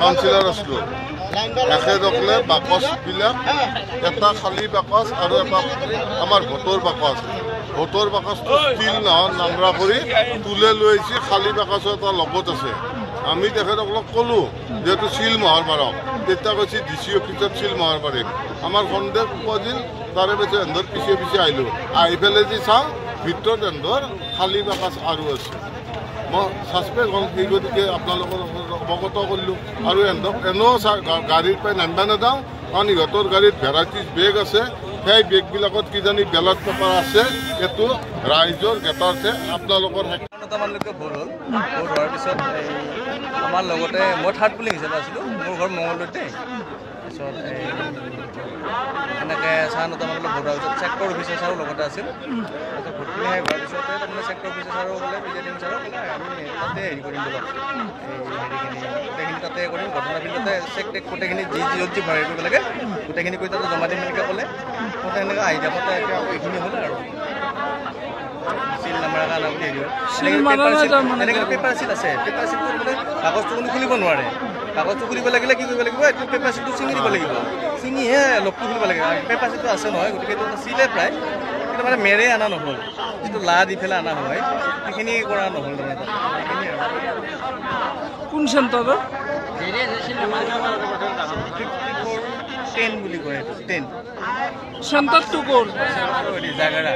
কাউন্সিলৰ আছিলোঁ এখেতসকলে বাকচবিলাক এটা খালী বাকচ আৰু এটা আমাৰ ভোটৰ বাকচ ভোটৰ বাকচটো ষ্টীল নহয় নামৰা কৰি তুলে লৈ আহিছে খালী বাকচৰ এটা লগত আছে আমি তেখেতসকলক ক'লোঁ যিহেতু চিল মাৰ মাৰক তেতিয়া কৈছে DC অফিচত চিল মাৰ পাৰিম আমাৰ সন্দেহ উপজিল তাৰে পিছত এন্ধৰ পিছে পিছে আহিলোঁ আহি পেলাই যি চাওঁ ভিতৰত এন্ধৰ খালী বাকচ আৰু আছে মই ছাছপেক্ট হ'ল সেই গতিকে আপোনালোকৰ অৱগত কৰিলোঁ আৰু এন্ধক এনেও গাড়ীৰ পৰাই নামিব নেদাওঁ কাৰণ ইহঁতৰ গাড়ীত ভেৰাইটিজ বেগ আছে সেই বেগবিলাকত কিজানি বেলট পেপাৰ আছে এইটো ৰাইজৰ গেটাৰ্থে আপোনালোকৰ মানুহলৈকে ভোট হ'ল ভোট হোৱাৰ পিছত আমাৰ লগতে মই থাৰ্ড পুলিং হিচাপে আছিলোঁ মোৰ ঘৰ মঙলদৈতে তাৰপিছত এনেকৈ 9:30মানলৈ ভোট হোৱাৰ পিছত ছেক্টৰ অফিচাৰো লগতে আছিল তাৰপিছত ভোটখিনি হোৱাৰ পিছতে তাৰমানে ছেক্টৰ অফিচাৰো বোলে প্ৰিজাইডিং ছাৰক বোলে আমি তাতে হেৰি কৰিম বলক হেৰিখিনি গোটেইখিনি তাতে কৰিম ঘটনাবিলাকতে চেক টেক গোটেইখিনি যি য'ত যি ভৰাই কৰিব লাগে গোটেইখিনি কৰি তাতে জমা দিম এনেকৈ ক'লে মতে এনেকৈ আহি থাকোঁতে এতিয়া এইখিনি হ'ল আৰু চিল নাম্বাৰ কাৰণে বুলি হেৰি এনেকৈ পেপাৰ চিল আছে পেপাৰ চিলটো মানে কাগজটো কোনো খুলিব নোৱাৰে কাগজটো খুলিব লাগিলে কি কৰিব লাগিব এইটো পেপাৰ চিলটো ছিঙি দিব লাগিব ছিঙিহে লকটো খুলিব লাগিব পেপাৰ চিলটো আছে নহয় গতিকে এইটো চিলে প্ৰায় কিন্তু মানে মেৰে অনা নহ'ল যিটো লা দি পেলাই অনা হয় সেইখিনি কৰা নহ'ল মানে সেইখিনি আৰু কোন চেণ্টাৰৰ 10 বুলি কয় 10 চেণ্টাৰটো ক'ৰ জাগাৰা